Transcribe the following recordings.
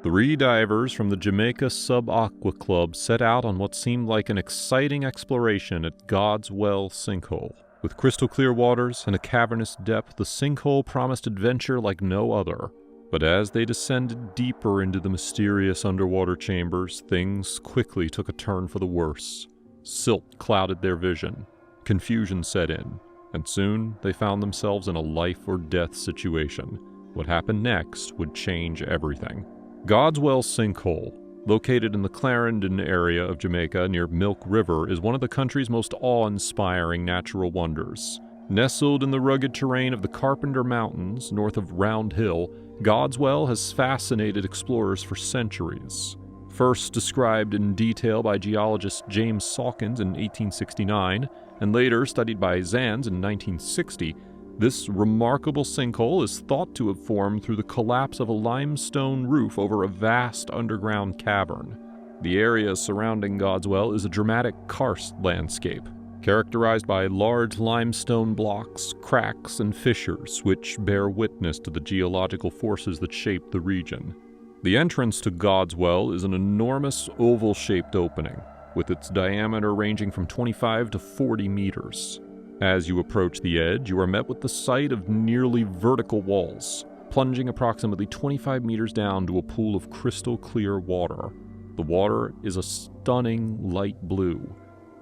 Three divers from the Jamaica Sub-Aqua Club set out on what seemed like an exciting exploration at God's Well sinkhole. With crystal clear waters and a cavernous depth, the sinkhole promised adventure like no other. But as they descended deeper into the mysterious underwater chambers, things quickly took a turn for the worse. Silt clouded their vision, confusion set in, and soon they found themselves in a life-or-death situation. What happened next would change everything. God's Well sinkhole, located in the Clarendon area of Jamaica near Milk River, is one of the country's most awe-inspiring natural wonders. Nestled in the rugged terrain of the Carpenter Mountains, north of Round Hill, God's Well has fascinated explorers for centuries. First described in detail by geologist James Sawkins in 1869, and later studied by Zanz in 1960, this remarkable sinkhole is thought to have formed through the collapse of a limestone roof over a vast underground cavern. The area surrounding God's Well is a dramatic karst landscape, characterized by large limestone blocks, cracks, and fissures, which bear witness to the geological forces that shape the region. The entrance to God's Well is an enormous oval-shaped opening, with its diameter ranging from 25 to 40 meters. As you approach the edge, you are met with the sight of nearly vertical walls, plunging approximately 25 meters down to a pool of crystal clear water. The water is a stunning light blue,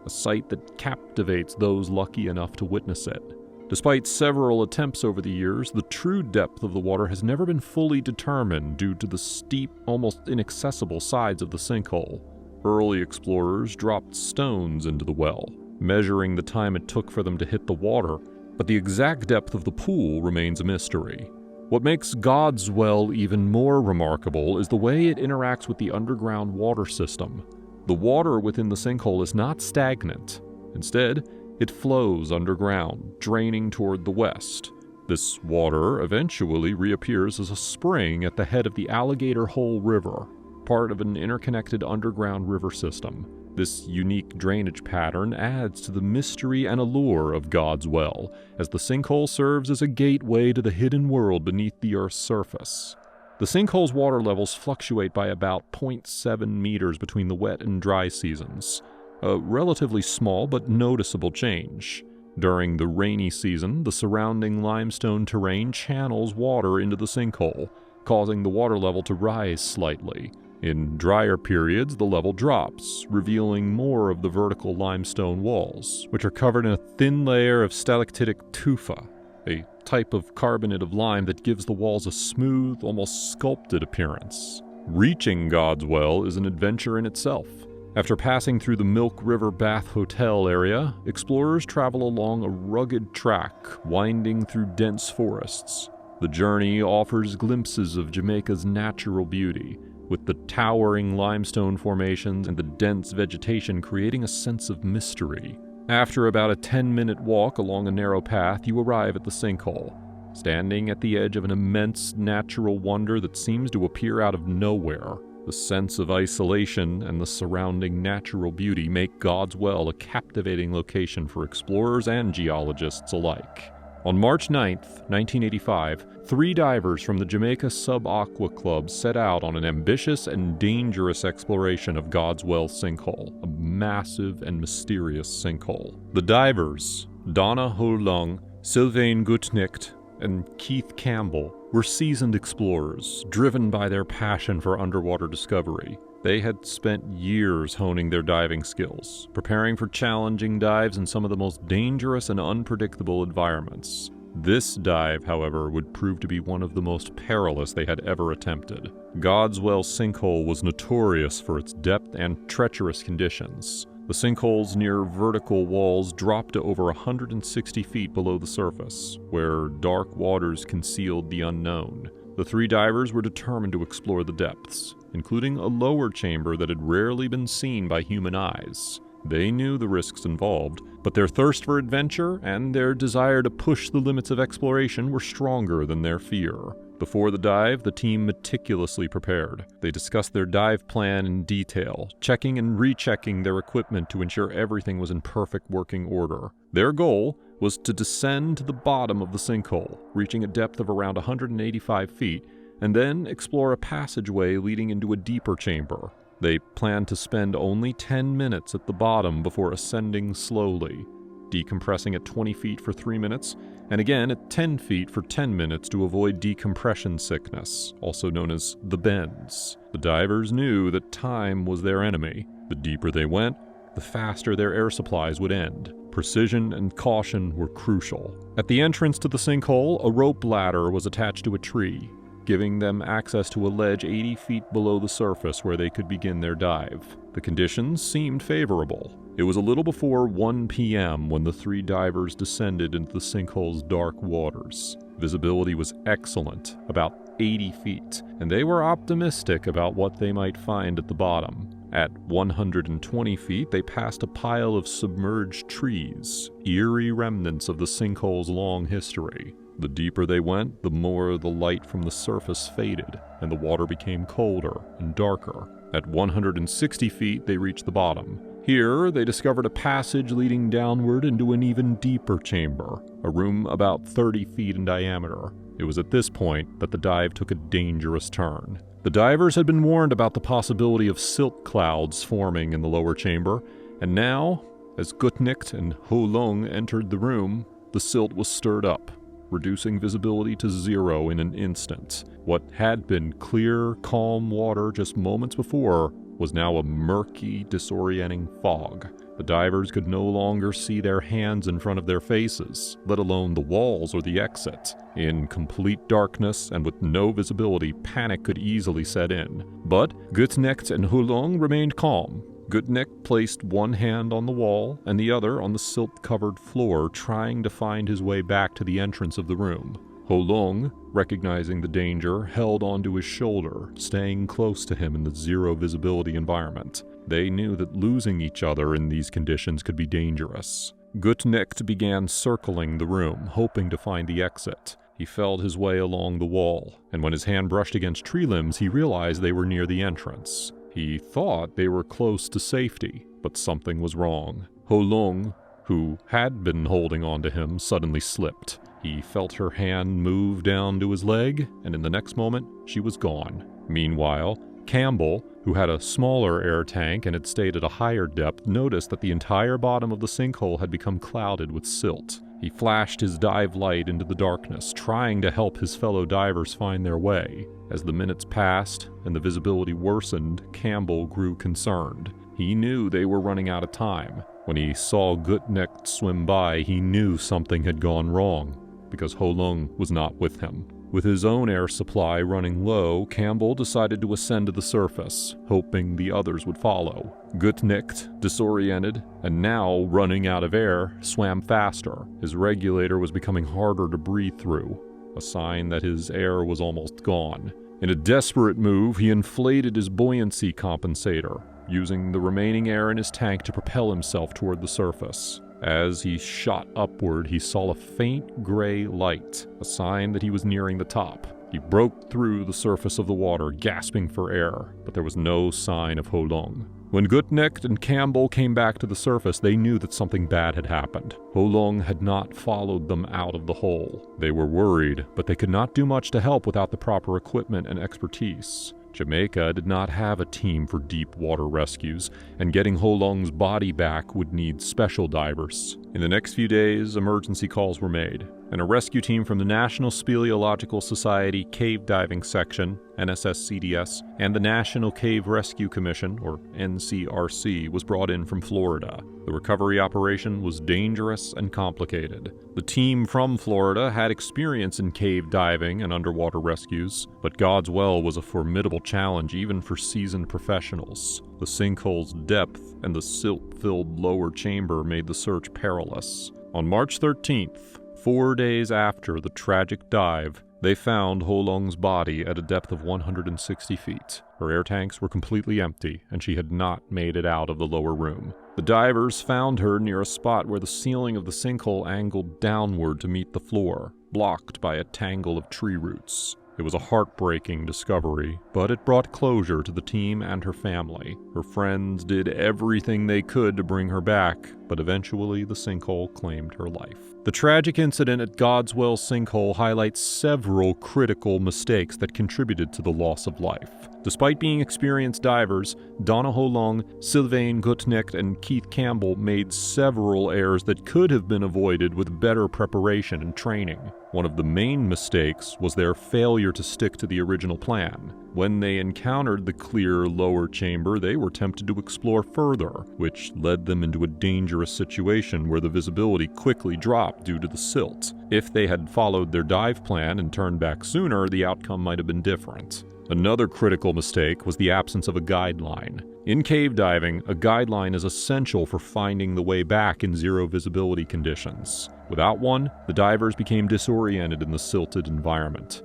a sight that captivates those lucky enough to witness it. Despite several attempts over the years, the true depth of the water has never been fully determined due to the steep, almost inaccessible sides of the sinkhole. Early explorers dropped stones into the well, measuring the time it took for them to hit the water, but the exact depth of the pool remains a mystery. What makes God's Well even more remarkable is the way it interacts with the underground water system. The water within the sinkhole is not stagnant. Instead, it flows underground, draining toward the west. This water eventually reappears as a spring at the head of the Alligator Hole River, part of an interconnected underground river system. This unique drainage pattern adds to the mystery and allure of God's Well, as the sinkhole serves as a gateway to the hidden world beneath the Earth's surface. The sinkhole's water levels fluctuate by about 0.7 meters between the wet and dry seasons, a relatively small but noticeable change. During the rainy season, the surrounding limestone terrain channels water into the sinkhole, causing the water level to rise slightly. In drier periods, the level drops, revealing more of the vertical limestone walls, which are covered in a thin layer of stalactitic tufa, a type of carbonate of lime that gives the walls a smooth, almost sculpted appearance. Reaching God's Well is an adventure in itself. After passing through the Milk River Bath Hotel area, explorers travel along a rugged track winding through dense forests. The journey offers glimpses of Jamaica's natural beauty, with the towering limestone formations and the dense vegetation creating a sense of mystery. After about a 10-minute walk along a narrow path, you arrive at the sinkhole, standing at the edge of an immense natural wonder that seems to appear out of nowhere. The sense of isolation and the surrounding natural beauty make God's Well a captivating location for explorers and geologists alike. On March 9, 1985, 3 divers from the Jamaica Sub-Aqua Club set out on an ambitious and dangerous exploration of God's Well sinkhole, a massive and mysterious sinkhole. The divers, Donna Ho-Lung, Sylvain Gutnicht, and Keith Campbell, were seasoned explorers, driven by their passion for underwater discovery. They had spent years honing their diving skills, preparing for challenging dives in some of the most dangerous and unpredictable environments. This dive, however, would prove to be one of the most perilous they had ever attempted. God's Well sinkhole was notorious for its depth and treacherous conditions. The sinkhole's near vertical walls dropped to over 160 feet below the surface, where dark waters concealed the unknown. The 3 divers were determined to explore the depths, including a lower chamber that had rarely been seen by human eyes. They knew the risks involved, but their thirst for adventure and their desire to push the limits of exploration were stronger than their fear. Before the dive, the team meticulously prepared. They discussed their dive plan in detail, checking and rechecking their equipment to ensure everything was in perfect working order. Their goal was to descend to the bottom of the sinkhole, reaching a depth of around 185 feet, and then explore a passageway leading into a deeper chamber. They planned to spend only 10 minutes at the bottom before ascending slowly, decompressing at 20 feet for 3 minutes, and again at 10 feet for 10 minutes to avoid decompression sickness, also known as the bends. The divers knew that time was their enemy. The deeper they went, the faster their air supplies would end. Precision and caution were crucial. At the entrance to the sinkhole, a rope ladder was attached to a tree, giving them access to a ledge 80 feet below the surface where they could begin their dive. The conditions seemed favorable. It was a little before 1 p.m. when the 3 divers descended into the sinkhole's dark waters. Visibility was excellent, about 80 feet, and they were optimistic about what they might find at the bottom. At 120 feet, they passed a pile of submerged trees, eerie remnants of the sinkhole's long history. The deeper they went, the more the light from the surface faded, and the water became colder and darker. At 160 feet, they reached the bottom. Here, they discovered a passage leading downward into an even deeper chamber, a room about 30 feet in diameter. It was at this point that the dive took a dangerous turn. The divers had been warned about the possibility of silt clouds forming in the lower chamber, and now, as Gutnicht and Ho Lung entered the room, the silt was stirred up, reducing visibility to 0 in an instant. What had been clear, calm water just moments before was now a murky, disorienting fog. The divers could no longer see their hands in front of their faces, let alone the walls or the exit. In complete darkness and with no visibility, panic could easily set in. But Gutnicht and Hulong remained calm. Gutnicht placed one hand on the wall and the other on the silt-covered floor, trying to find his way back to the entrance of the room. Hulong, recognizing the danger, held onto his shoulder, staying close to him in the zero-visibility environment. They knew that losing each other in these conditions could be dangerous. Gutnicht began circling the room, hoping to find the exit. He felt his way along the wall, and when his hand brushed against tree limbs, he realized they were near the entrance. He thought they were close to safety, but something was wrong. Hulong, who had been holding on to him, suddenly slipped. He felt her hand move down to his leg, and in the next moment, she was gone. Meanwhile, Campbell, who had a smaller air tank and had stayed at a higher depth, noticed that the entire bottom of the sinkhole had become clouded with silt. He flashed his dive light into the darkness, trying to help his fellow divers find their way. As the minutes passed and the visibility worsened, Campbell grew concerned. He knew they were running out of time. When he saw Gutnicht swim by, he knew something had gone wrong, because Hulong was not with him. With his own air supply running low, Campbell decided to ascend to the surface, hoping the others would follow. Gutnicht, disoriented, and now running out of air, swam faster. His regulator was becoming harder to breathe through, a sign that his air was almost gone. In a desperate move, he inflated his buoyancy compensator, using the remaining air in his tank to propel himself toward the surface. As he shot upward, he saw a faint gray light, a sign that he was nearing the top. He broke through the surface of the water, gasping for air, but there was no sign of Hulong. When Gutnicht and Campbell came back to the surface, they knew that something bad had happened. Hulong had not followed them out of the hole. They were worried, but they could not do much to help without the proper equipment and expertise. Jamaica did not have a team for deep water rescues, and getting Hulong's body back would need special divers. In the next few days, emergency calls were made, and a rescue team from the National Speleological Society Cave Diving Section, NSSCDS, and the National Cave Rescue Commission, or NCRC, was brought in from Florida. The recovery operation was dangerous and complicated. The team from Florida had experience in cave diving and underwater rescues, but God's Well was a formidable challenge even for seasoned professionals. The sinkhole's depth and the silt-filled lower chamber made the search perilous. On March 13th, 4 days after the tragic dive, they found Hulong's body at a depth of 160 feet. Her air tanks were completely empty, and she had not made it out of the lower room. The divers found her near a spot where the ceiling of the sinkhole angled downward to meet the floor, blocked by a tangle of tree roots. It was a heartbreaking discovery, but it brought closure to the team and her family. Her friends did everything they could to bring her back, but eventually the sinkhole claimed her life. The tragic incident at Godswell Sinkhole highlights several critical mistakes that contributed to the loss of life. Despite being experienced divers, Donna Holong, Sylvain Gutnecht, and Keith Campbell made several errors that could have been avoided with better preparation and training. One of the main mistakes was their failure to stick to the original plan. When they encountered the clear lower chamber, they were tempted to explore further, which led them into a dangerous situation where the visibility quickly dropped due to the silt. If they had followed their dive plan and turned back sooner, the outcome might have been different. Another critical mistake was the absence of a guideline. In cave diving, a guideline is essential for finding the way back in zero visibility conditions. Without one, the divers became disoriented in the silted environment,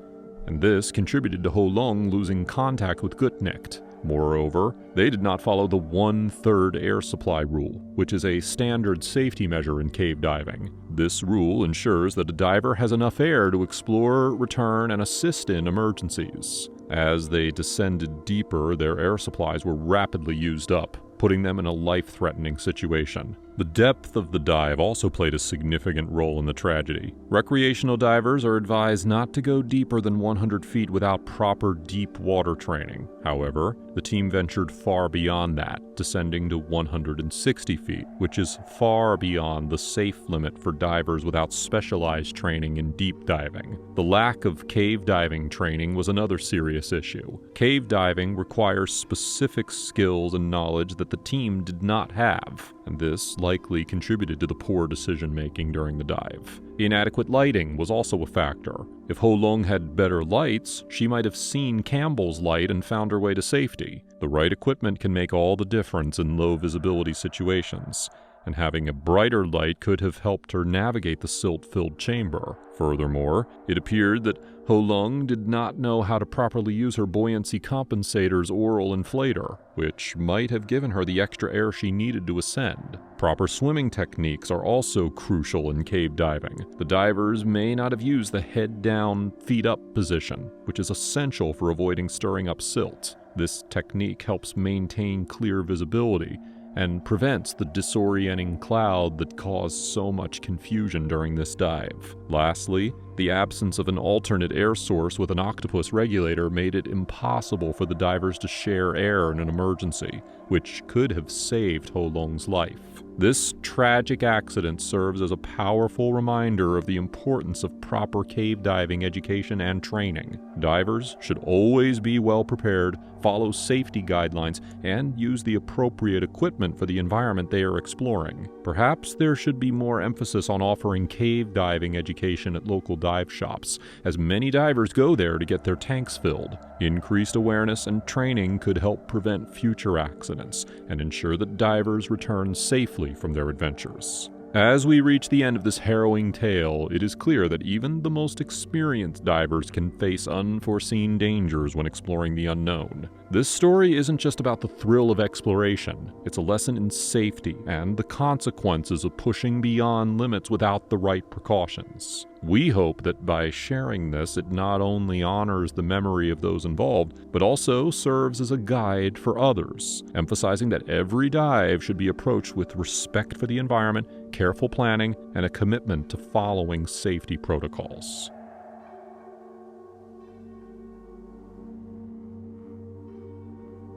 and this contributed to Holong losing contact with Gutnecht. Moreover, they did not follow the 1/3 air supply rule, which is a standard safety measure in cave diving. This rule ensures that a diver has enough air to explore, return, and assist in emergencies. As they descended deeper, their air supplies were rapidly used up, putting them in a life-threatening situation. The depth of the dive also played a significant role in the tragedy. Recreational divers are advised not to go deeper than 100 feet without proper deep water training. However, the team ventured far beyond that, descending to 160 feet, which is far beyond the safe limit for divers without specialized training in deep diving. The lack of cave diving training was another serious issue. Cave diving requires specific skills and knowledge that the team did not have, and this likely contributed to the poor decision-making during the dive. Inadequate lighting was also a factor. If Holong had better lights, she might have seen Campbell's light and found her way to safety. The right equipment can make all the difference in low visibility situations, and having a brighter light could have helped her navigate the silt-filled chamber. Furthermore, it appeared that Holong did not know how to properly use her buoyancy compensator's oral inflator, which might have given her the extra air she needed to ascend. Proper swimming techniques are also crucial in cave diving. The divers may not have used the head-down, feet-up position, which is essential for avoiding stirring up silt. This technique helps maintain clear visibility and prevents the disorienting cloud that caused so much confusion during this dive. Lastly, the absence of an alternate air source with an octopus regulator made it impossible for the divers to share air in an emergency, which could have saved Holong's life. This tragic accident serves as a powerful reminder of the importance of proper cave diving education and training. Divers should always be well prepared, follow safety guidelines, and use the appropriate equipment for the environment they are exploring. Perhaps there should be more emphasis on offering cave diving education at local dive shops, as many divers go there to get their tanks filled. Increased awareness and training could help prevent future accidents and ensure that divers return safely from their adventures. As we reach the end of this harrowing tale, it is clear that even the most experienced divers can face unforeseen dangers when exploring the unknown. This story isn't just about the thrill of exploration, it's a lesson in safety and the consequences of pushing beyond limits without the right precautions. We hope that by sharing this, it not only honors the memory of those involved, but also serves as a guide for others, emphasizing that every dive should be approached with respect for the environment, careful planning, and a commitment to following safety protocols.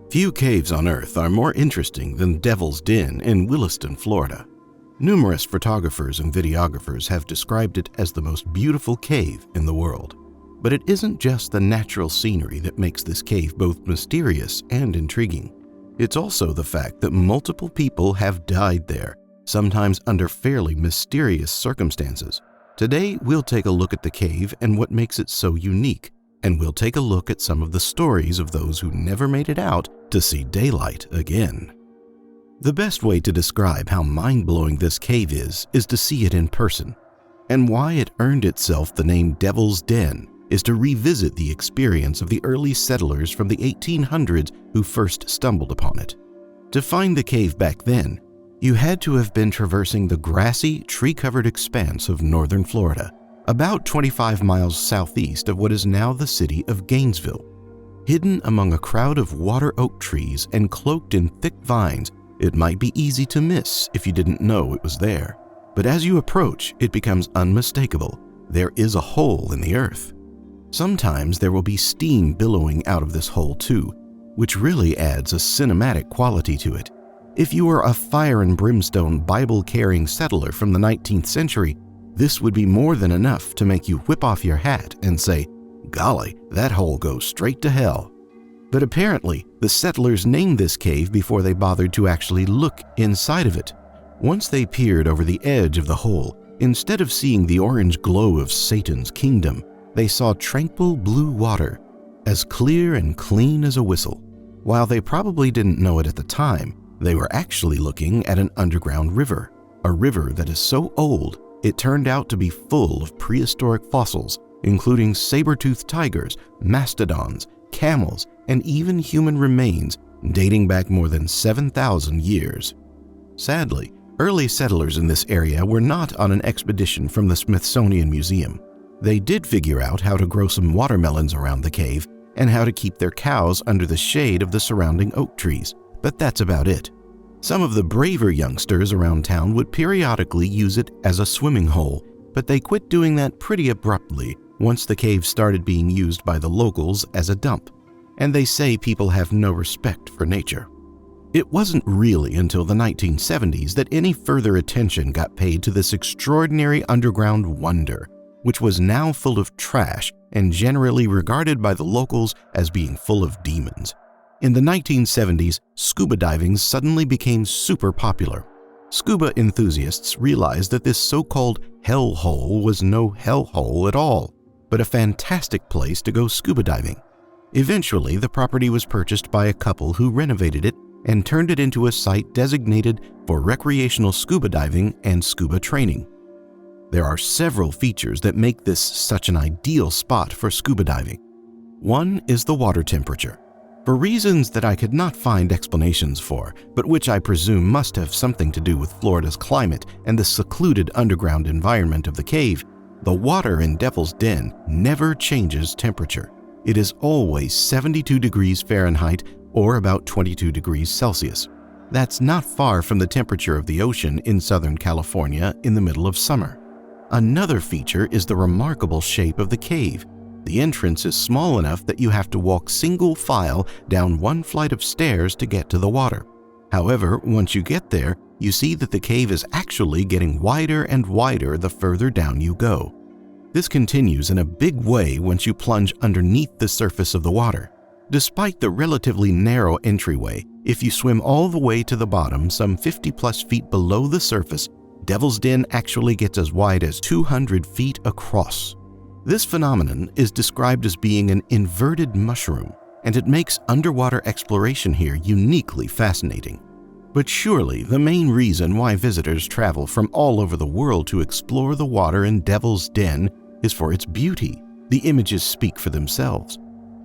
Few caves on Earth are more interesting than Devil's Den in Williston, Florida. Numerous photographers and videographers have described it as the most beautiful cave in the world. But it isn't just the natural scenery that makes this cave both mysterious and intriguing. It's also the fact that multiple people have died there, sometimes under fairly mysterious circumstances. Today, we'll take a look at the cave and what makes it so unique, and we'll take a look at some of the stories of those who never made it out to see daylight again. The best way to describe how mind-blowing this cave is to see it in person. And why it earned itself the name Devil's Den is to revisit the experience of the early settlers from the 1800s who first stumbled upon it. To find the cave back then, you had to have been traversing the grassy, tree-covered expanse of northern Florida, about 25 miles southeast of what is now the city of Gainesville. Hidden among a crowd of water oak trees and cloaked in thick vines, it might be easy to miss if you didn't know it was there. But as you approach, it becomes unmistakable. There is a hole in the earth. Sometimes there will be steam billowing out of this hole too, which really adds a cinematic quality to it. If you were a fire and brimstone Bible-carrying settler from the 19th century, this would be more than enough to make you whip off your hat and say, "Golly, that hole goes straight to hell." But apparently, the settlers named this cave before they bothered to actually look inside of it. Once they peered over the edge of the hole, instead of seeing the orange glow of Satan's kingdom, they saw tranquil blue water, as clear and clean as a whistle. While they probably didn't know it at the time, they were actually looking at an underground river, a river that is so old it turned out to be full of prehistoric fossils, including saber-toothed tigers, mastodons, camels, and even human remains dating back more than 7,000 years. Sadly, early settlers in this area were not on an expedition from the Smithsonian Museum. They did figure out how to grow some watermelons around the cave and how to keep their cows under the shade of the surrounding oak trees, but that's about it. Some of the braver youngsters around town would periodically use it as a swimming hole, but they quit doing that pretty abruptly once the cave started being used by the locals as a dump, and they say people have no respect for nature. It wasn't really until the 1970s that any further attention got paid to this extraordinary underground wonder, which was now full of trash and generally regarded by the locals as being full of demons. In the 1970s, scuba diving suddenly became super popular. Scuba enthusiasts realized that this so-called hell hole was no hell hole at all, but a fantastic place to go scuba diving. Eventually, the property was purchased by a couple who renovated it and turned it into a site designated for recreational scuba diving and scuba training. There are several features that make this such an ideal spot for scuba diving. One is the water temperature. For reasons that I could not find explanations for, but which I presume must have something to do with Florida's climate and the secluded underground environment of the cave, the water in Devil's Den never changes temperature. It is always 72 degrees Fahrenheit or about 22 degrees Celsius. That's not far from the temperature of the ocean in Southern California in the middle of summer. Another feature is the remarkable shape of the cave. The entrance is small enough that you have to walk single file down one flight of stairs to get to the water. However, once you get there, you see that the cave is actually getting wider and wider the further down you go. This continues in a big way once you plunge underneath the surface of the water. Despite the relatively narrow entryway, if you swim all the way to the bottom, some 50+ feet below the surface, Devil's Den actually gets as wide as 200 feet across. This phenomenon is described as being an inverted mushroom, and it makes underwater exploration here uniquely fascinating. But surely the main reason why visitors travel from all over the world to explore the water in Devil's Den is for its beauty. The images speak for themselves.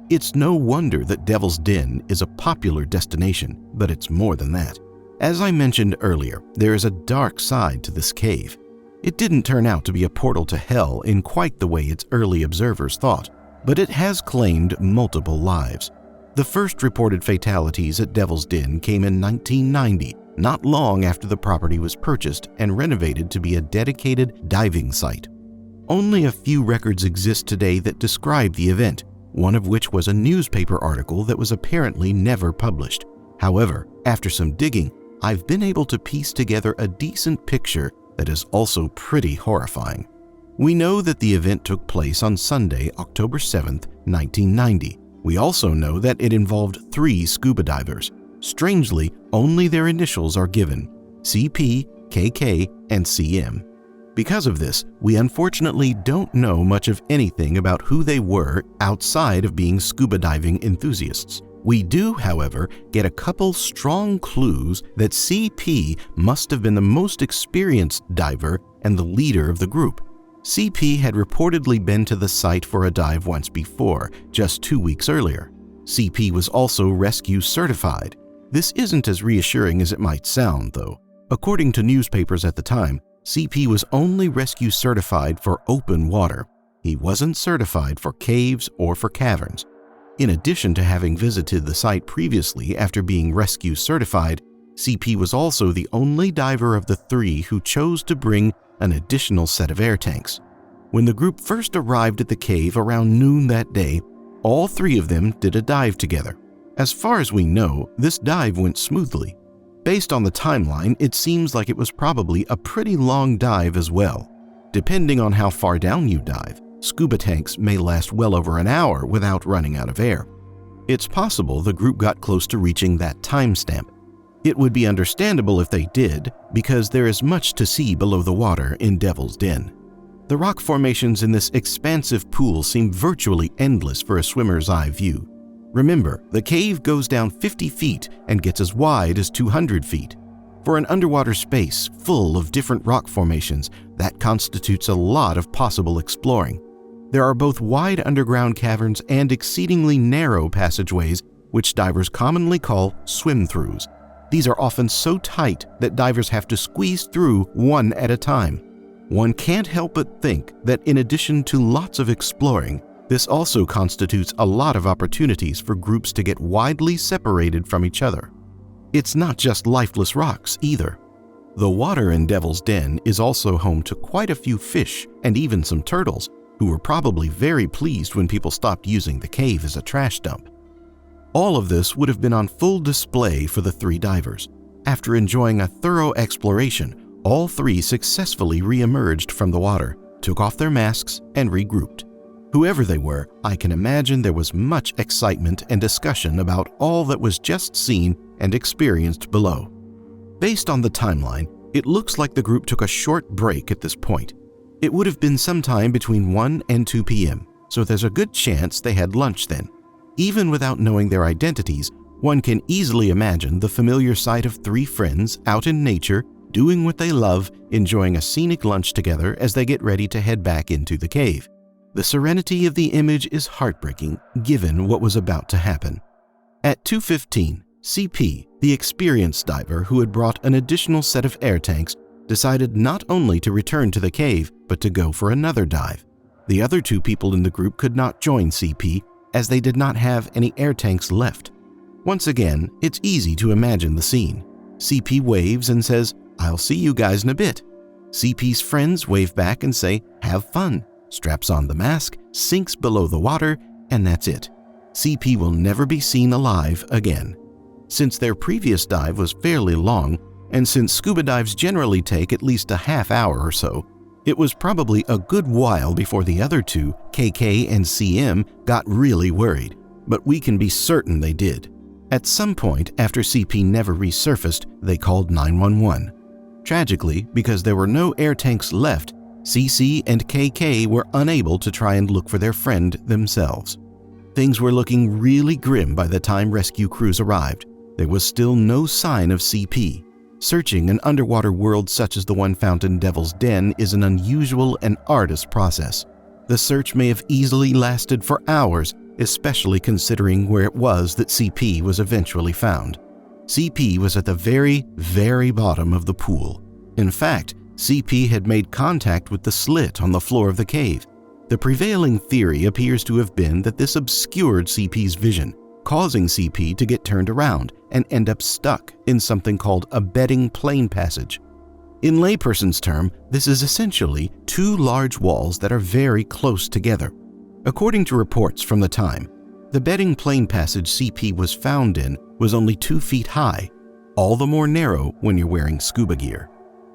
It's no wonder that Devil's Den is a popular destination, but it's more than that. As I mentioned earlier, there is a dark side to this cave. It didn't turn out to be a portal to hell in quite the way its early observers thought, but it has claimed multiple lives. The first reported fatalities at Devil's Den came in 1990, not long after the property was purchased and renovated to be a dedicated diving site. Only a few records exist today that describe the event, one of which was a newspaper article that was apparently never published. However, after some digging, I've been able to piece together a decent picture that is also pretty horrifying. We know that the event took place on Sunday, October 7th, 1990. We also know that it involved 3 scuba divers. Strangely, only their initials are given: CP, KK, and CM. Because of this, we unfortunately don't know much of anything about who they were outside of being scuba diving enthusiasts. We do, however, get a couple strong clues that CP must have been the most experienced diver and the leader of the group. CP had reportedly been to the site for a dive once before, just 2 weeks earlier. CP was also rescue certified. This isn't as reassuring as it might sound, though. According to newspapers at the time, CP was only rescue certified for open water. He wasn't certified for caves or for caverns. In addition to having visited the site previously after being rescue certified, CP was also the only diver of the three who chose to bring an additional set of air tanks. When the group first arrived at the cave around noon that day, all three of them did a dive together. As far as we know, this dive went smoothly. Based on the timeline, it seems like it was probably a pretty long dive as well. Depending on how far down you dive, scuba tanks may last well over an hour without running out of air. It's possible the group got close to reaching that timestamp. It would be understandable if they did, because there is much to see below the water in Devil's Den. The rock formations in this expansive pool seem virtually endless for a swimmer's eye view. Remember, the cave goes down 50 feet and gets as wide as 200 feet. For an underwater space full of different rock formations, that constitutes a lot of possible exploring. There are both wide underground caverns and exceedingly narrow passageways, which divers commonly call swim-throughs. These are often so tight that divers have to squeeze through one at a time. One can't help but think that in addition to lots of exploring, this also constitutes a lot of opportunities for groups to get widely separated from each other. It's not just lifeless rocks either. The water in Devil's Den is also home to quite a few fish and even some turtles, who were probably very pleased when people stopped using the cave as a trash dump. All of this would have been on full display for the three divers. After enjoying a thorough exploration, all three successfully re-emerged from the water, took off their masks, and regrouped. Whoever they were, I can imagine there was much excitement and discussion about all that was just seen and experienced below. Based on the timeline, it looks like the group took a short break at this point. It would have been sometime between 1 and 2 p.m., so there's a good chance they had lunch then. Even without knowing their identities, one can easily imagine the familiar sight of three friends out in nature, doing what they love, enjoying a scenic lunch together as they get ready to head back into the cave. The serenity of the image is heartbreaking, given what was about to happen. At 2:15, CP, the experienced diver who had brought an additional set of air tanks, decided not only to return to the cave, but to go for another dive. The other two people in the group could not join CP, as they did not have any air tanks left. Once again, it's easy to imagine the scene. CP waves and says, "I'll see you guys in a bit." CP's friends wave back and say, "Have fun," straps on the mask, sinks below the water, and that's it. CP will never be seen alive again. Since their previous dive was fairly long, and since scuba dives generally take at least a half hour or so, it was probably a good while before the other two, KK and CM, got really worried, but we can be certain they did. At some point after CP never resurfaced, they called 911. Tragically, because there were no air tanks left, CC and KK were unable to try and look for their friend themselves. Things were looking really grim by the time rescue crews arrived. There was still no sign of CP. Searching an underwater world such as the one found in Devil's Den is an unusual and arduous process. The search may have easily lasted for hours, especially considering where it was that CP was eventually found. CP was at the very, very bottom of the pool. In fact, CP had made contact with the slit on the floor of the cave. The prevailing theory appears to have been that this obscured CP's vision, causing CP to get turned around and end up stuck in something called a bedding plane passage. In layperson's term, this is essentially two large walls that are very close together. According to reports from the time, the bedding plane passage CP was found in was only 2 feet high, all the more narrow when you're wearing scuba gear.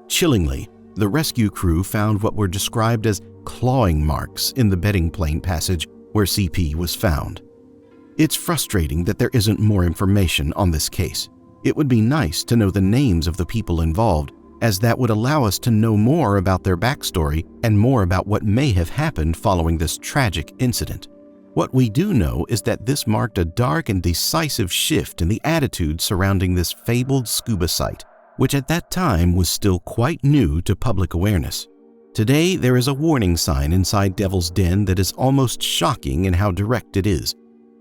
Chillingly, the rescue crew found what were described as clawing marks in the bedding plane passage where CP was found. It's frustrating that there isn't more information on this case. It would be nice to know the names of the people involved, as that would allow us to know more about their backstory and more about what may have happened following this tragic incident. What we do know is that this marked a dark and decisive shift in the attitude surrounding this fabled scuba site, which at that time was still quite new to public awareness. Today, there is a warning sign inside Devil's Den that is almost shocking in how direct it is.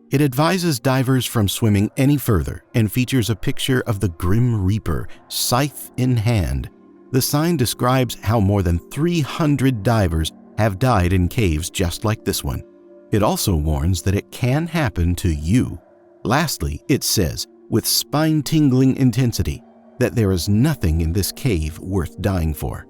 It advises divers from swimming any further and features a picture of the Grim Reaper, scythe in hand. The sign describes how more than 300 divers have died in caves just like this one. It also warns that it can happen to you. Lastly, it says, with spine-tingling intensity, that there is nothing in this cave worth dying for.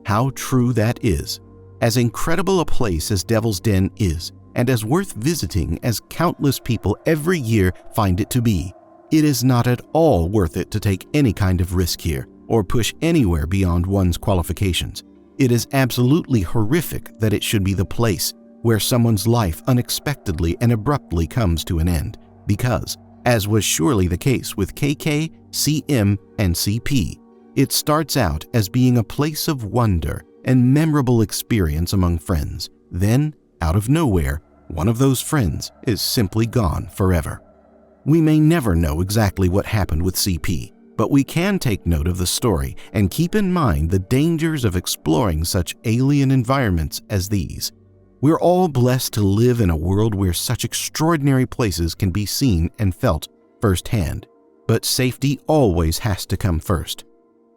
How true that is. As incredible a place as Devil's Den is, and as worth visiting as countless people every year find it to be, it is not at all worth it to take any kind of risk here or push anywhere beyond one's qualifications. It is absolutely horrific that it should be the place where someone's life unexpectedly and abruptly comes to an end, because, as was surely the case with KK, CM, and CP, it starts out as being a place of wonder and memorable experience among friends. Then, out of nowhere, one of those friends is simply gone forever. We may never know exactly what happened with CP, but we can take note of the story and keep in mind the dangers of exploring such alien environments as these. We're all blessed to live in a world where such extraordinary places can be seen and felt firsthand, but safety always has to come first.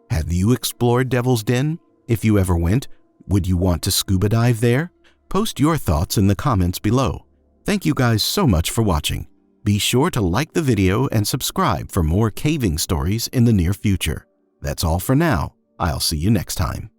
Have you explored Devil's Den? If you ever went, would you want to scuba dive there? Post your thoughts in the comments below. Thank you guys so much for watching. Be sure to like the video and subscribe for more caving stories in the near future. That's all for now. I'll see you next time.